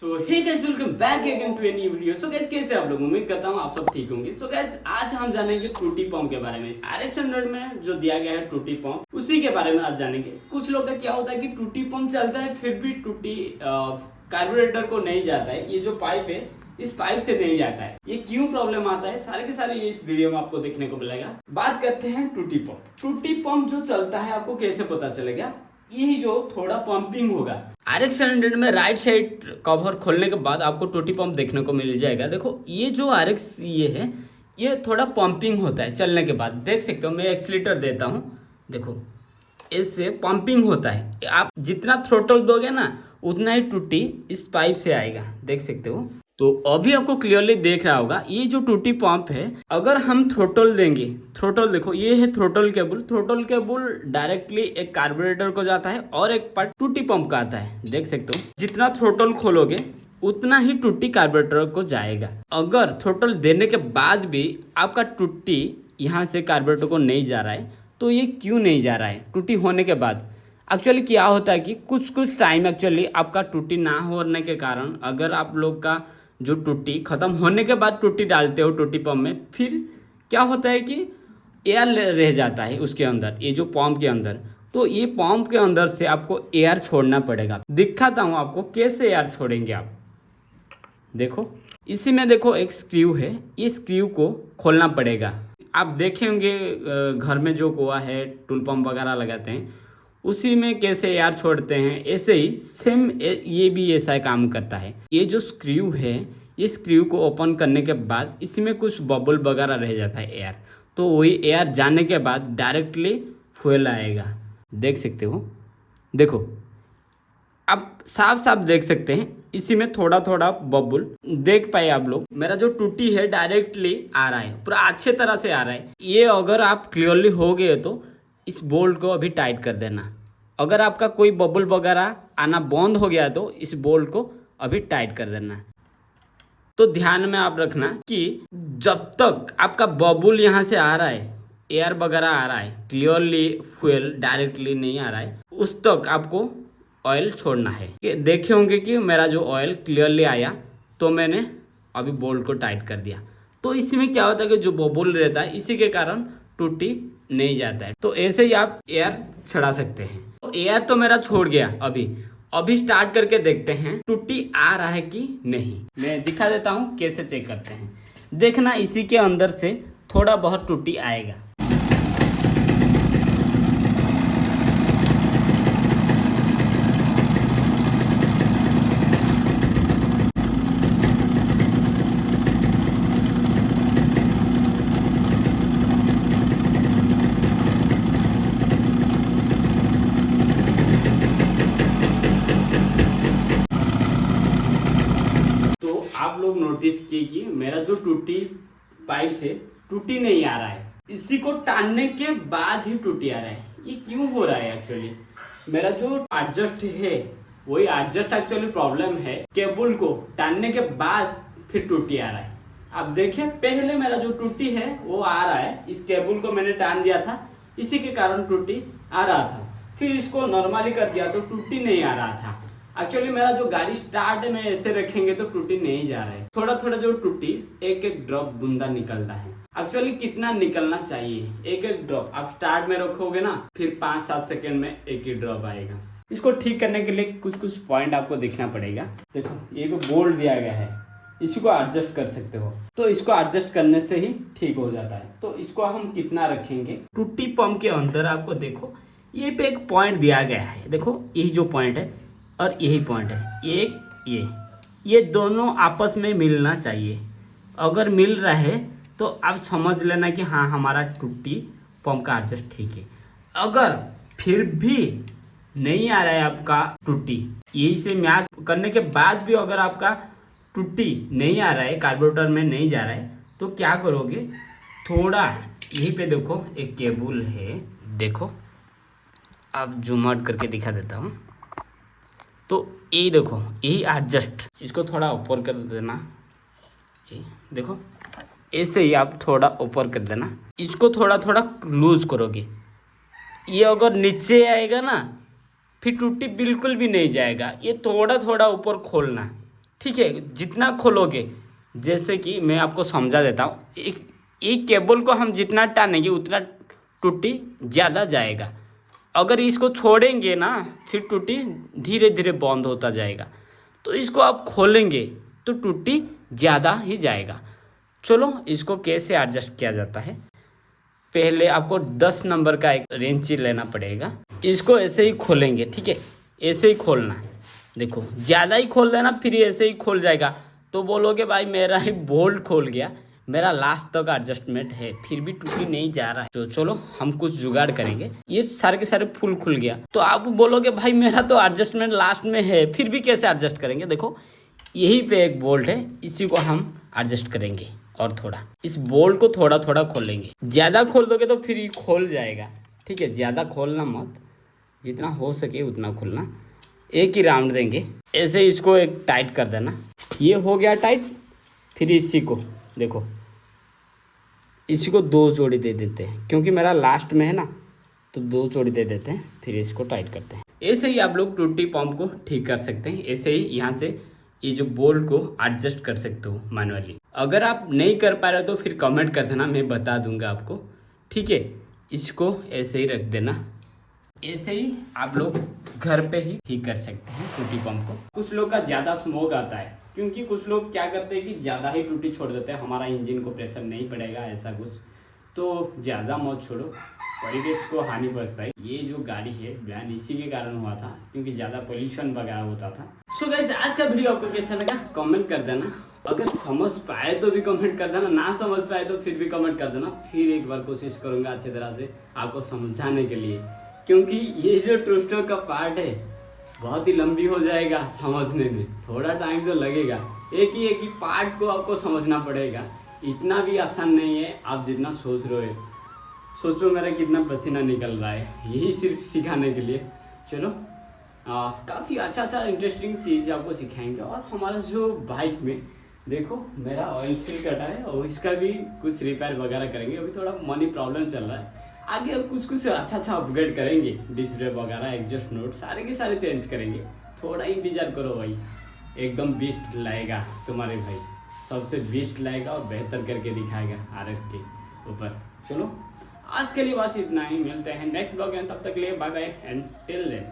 So hey guys, welcome back again to a new video. So guys, कैसे आप लोग? उम्मीद करता हूँ आप सब ठीक होंगे। सो गाइस, आज हम जानेंगे टूटी पंप के बारे में। RX 100 में जो दिया गया है टूटी पंप, उसी के बारे में आज जानेंगे। कुछ लोग का क्या होता है कि टूटी पंप चलता है फिर भी टूटी कार्बोरेटर को नहीं जाता है। ये जो पाइप है, इस पाइप से नहीं जाता है। ये क्यों प्रॉब्लम आता है, सारे के सारे ये इस वीडियो में आपको देखने को मिलेगा। बात करते हैं टूटी पंप। टूटी पंप जो चलता है आपको कैसे पता चलेगा? यही जो थोड़ा पंपिंग होगा। RX 100 में राइट साइड कवर खोलने के बाद आपको टूटी पंप देखने को मिल जाएगा। देखो, ये जो RX ये है, ये थोड़ा पंपिंग होता है चलने के बाद। देख सकते हो, मैं एक्सीलेटर देता हूँ, देखो इससे पंपिंग होता है। आप जितना थ्रोटल दोगे ना, उतना ही टूटी इस पाइप से आएगा। देख सकते हो। तो अभी आपको क्लियरली देख रहा होगा, ये जो टूटी पंप है, अगर हम थ्रोटल देंगे, थ्रोटल देखो, ये है throttle cable. Throttle cable directly एक कार्बोरेटर को जाता है और एक पार्ट टूटी पंप का आता है। देख सकते हो, जितना थ्रोटल खोलोगे उतना ही टूटी कार्बोरेटर को जाएगा। अगर थ्रोटल देने के बाद भी आपका टूटी यहाँ से कार्बोरेटर को नहीं जा रहा है, तो ये क्यों नहीं जा रहा है? टूटी होने के बाद एक्चुअली क्या होता है कि कुछ टाइम एक्चुअली आपका टूटी ना होने के कारण, अगर आप लोग का जो टूटी ख़त्म होने के बाद टूटी डालते हो टूटी पंप में, फिर क्या होता है कि एयर रह जाता है उसके अंदर, ये जो पंप के अंदर। तो ये पंप के अंदर से आपको एयर छोड़ना पड़ेगा। दिखाता हूँ आपको कैसे एयर छोड़ेंगे आप। देखो, इसी में देखो एक स्क्रू है, ये स्क्रू को खोलना पड़ेगा। आप देखे होंगे घर में जो कुआ है, टूल पंप वगैरह लगाते हैं, उसी में कैसे एयर छोड़ते हैं, ऐसे ही सेम ये भी ऐसा काम करता है। ये जो स्क्रू है, ये स्क्रू को ओपन करने के बाद इसमें कुछ बबल वगैरह रह जाता है एयर, तो वही एयर जाने के बाद डायरेक्टली फ्यूल आएगा। देख सकते हो, देखो आप साफ साफ देख सकते हैं, इसी में थोड़ा थोड़ा बबल देख पाए आप लोग। मेरा जो टूटी है डायरेक्टली आ रहा है, पूरा अच्छे तरह से आ रहा है। ये अगर आप क्लियरली हो गए तो इस बोल्ट को अभी टाइट कर देना। अगर आपका कोई बबल वगैरह आना बंद हो गया तो इस बोल्ट को अभी टाइट कर देना। तो ध्यान में आप रखना कि जब तक आपका बबल यहाँ से आ रहा है, एयर वगैरह आ रहा है, क्लियरली फ्यूल डायरेक्टली नहीं आ रहा है, उस तक आपको ऑयल छोड़ना है। देखे होंगे कि मेरा जो ऑयल क्लियरली आया तो मैंने अभी बोल्ट को टाइट कर दिया। तो इसमें क्या होता है कि जो बबल रहता है, इसी के कारण टूटी नहीं जाता है। तो ऐसे ही आप एयर छड़ा सकते हैं। तो एयर तो मेरा छोड़ गया। अभी स्टार्ट करके देखते हैं टूटी आ रहा है कि नहीं। मैं दिखा देता हूँ कैसे चेक करते हैं। देखना, इसी के अंदर से थोड़ा बहुत टूटी आएगा। आप लोग नोटिस किए कि मेरा जो टूटी पाइप से टूटी नहीं आ रहा है, इसी को टानने के बाद ही टूटी आ रहा है। ये क्यों हो रहा है? एक्चुअली मेरा जो एडजस्ट है, वही एडजस्ट एक्चुअली प्रॉब्लम है। केबल को टानने के बाद फिर टूटी आ रहा है। अब देखें, पहले मेरा जो टूटी है वो आ रहा है, इस केबल को मैंने टान दिया था, इसी के कारण टूटी आ रहा था। फिर इसको नॉर्मली कर दिया तो टूटी नहीं आ रहा था। एक्चुअली मेरा जो गाड़ी स्टार्ट में ऐसे रखेंगे तो टूटी नहीं जा रहा है। थोड़ा थोड़ा जो टूटी एक एक ड्रॉप बूंदा निकलता है। एक्चुअली कितना निकलना चाहिए? एक एक ड्रॉप। आप स्टार्ट में रखोगे ना, फिर 5-7 सेकंड में एक ही ड्रॉप आएगा। इसको ठीक करने के लिए कुछ पॉइंट आपको देखना पड़ेगा। देखो, ये बोल्ट दिया गया है, इसको एडजस्ट कर सकते हो। तो इसको एडजस्ट करने से ही ठीक हो जाता है। तो इसको हम कितना रखेंगे? टूटी पंप के अंदर आपको देखो, ये पे एक पॉइंट दिया गया है। देखो, यही जो पॉइंट है और यही पॉइंट है, एक ये दोनों आपस में मिलना चाहिए। अगर मिल रहा है तो आप समझ लेना कि हाँ, हमारा टूटी पंप का एडजस्ट ठीक है। अगर फिर भी नहीं आ रहा है आपका टूटी, यही से मैच करने के बाद भी अगर आपका टूटी नहीं आ रहा है, कार्बोरेटर में नहीं जा रहा है, तो क्या करोगे? थोड़ा यहीं पे देखो एक केबल है, देखो आप जूम आउट करके दिखा देता हूँ। तो ये देखो, यही एडजस्ट, इसको थोड़ा ऊपर कर देना। ये देखो, ऐसे ही आप थोड़ा ऊपर कर देना। इसको थोड़ा थोड़ा लूज करोगे। ये अगर नीचे आएगा ना, फिर टूटी बिल्कुल भी नहीं जाएगा। ये थोड़ा थोड़ा ऊपर खोलना, ठीक है। जितना खोलोगे, जैसे कि मैं आपको समझा देता हूँ, एक केबल को हम जितना टानेंगे उतना टूटी ज़्यादा जाएगा। अगर इसको छोड़ेंगे ना, फिर टूटी धीरे धीरे बंद होता जाएगा। तो इसको आप खोलेंगे तो टूटी ज़्यादा ही जाएगा। चलो इसको कैसे एडजस्ट किया जाता है। पहले आपको 10 नंबर का एक रेंची लेना पड़ेगा। इसको ऐसे ही खोलेंगे, ठीक है, ऐसे ही खोलना। देखो ज़्यादा ही खोल देना, फिर ऐसे ही खोल जाएगा तो बोलोगे भाई मेरा ही बोल्ट खोल गया, मेरा लास्ट तक एडजस्टमेंट है फिर भी टूटी नहीं जा रहा है। तो चलो हम कुछ जुगाड़ करेंगे। ये सारे के सारे फुल खुल गया तो आप बोलोगे भाई मेरा तो एडजस्टमेंट लास्ट में है, फिर भी कैसे एडजस्ट करेंगे। देखो यहीं पे एक बोल्ट है, इसी को हम एडजस्ट करेंगे और थोड़ा इस बोल्ट को थोड़ा थोड़ा खोलेंगे। ज़्यादा खोल दोगे तो फिर ये खोल जाएगा, ठीक है। ज़्यादा खोलना मत, जितना हो सके उतना खोलना। एक ही राउंड देंगे, ऐसे इसको एक टाइट कर देना। ये हो गया टाइट। फिर इसी को देखो, इसी को 2 जोड़ी दे देते हैं क्योंकि मेरा लास्ट में है ना, तो 2 जोड़ी दे देते हैं। फिर इसको टाइट करते हैं। ऐसे ही आप लोग टूटी पंप को ठीक कर सकते हैं। ऐसे ही यहाँ से ये जो बोल्ट को एडजस्ट कर सकते हो मैनुअली। अगर आप नहीं कर पा रहे हो तो फिर कमेंट कर देना, मैं बता दूंगा आपको, ठीक है। इसको ऐसे ही रख देना। ऐसे ही आप लोग घर पे ही ठीक कर सकते हैं टूटी पंप को। कुछ लोग का ज़्यादा स्मोक आता है क्योंकि कुछ लोग क्या करते हैं कि ज़्यादा ही टूटी छोड़ देते हैं, हमारा इंजन को प्रेशर नहीं पड़ेगा ऐसा कुछ। तो ज़्यादा मत छोड़ो, परिवेश को हानि पहुँचता है। ये जो गाड़ी है बैन इसी के कारण हुआ था क्योंकि ज़्यादा पोल्यूशन वगैरह होता था। सो गाइस आज का वीडियो आपको कैसा लगा कमेंट कर देना। अगर समझ पाए तो भी कमेंट कर देना, ना समझ पाए तो फिर भी कमेंट कर देना। फिर एक बार कोशिश करूँगा अच्छी तरह से आपको समझाने के लिए, क्योंकि ये जो टूस्टर का पार्ट है बहुत ही लंबी हो जाएगा समझने में, थोड़ा टाइम तो लगेगा। एक ही पार्ट को आपको समझना पड़ेगा, इतना भी आसान नहीं है आप जितना सोच रहे हो। सोचो मेरा कितना पसीना निकल रहा है यही सिर्फ सिखाने के लिए। चलो काफ़ी अच्छा इंटरेस्टिंग चीज़ आपको सिखाएंगे। और हमारा जो बाइक में देखो मेरा ऑयल सील कटा है और इसका भी कुछ रिपेयर वगैरह करेंगे। अभी थोड़ा मनी प्रॉब्लम चल रहा है, आगे अब कुछ अच्छा अपग्रेड करेंगे। डिस्प्ले वगैरह, एग्जॉस्ट नोट सारे के सारे चेंज करेंगे। थोड़ा इंतजार करो भाई, एकदम बेस्ट लाएगा तुम्हारे भाई, सबसे बेस्ट लाएगा और बेहतर करके दिखाएगा RS के ऊपर। चलो आज के लिए बस इतना ही, मिलते हैं नेक्स्ट ब्लॉग में, तब तक के लिए bye bye and till then.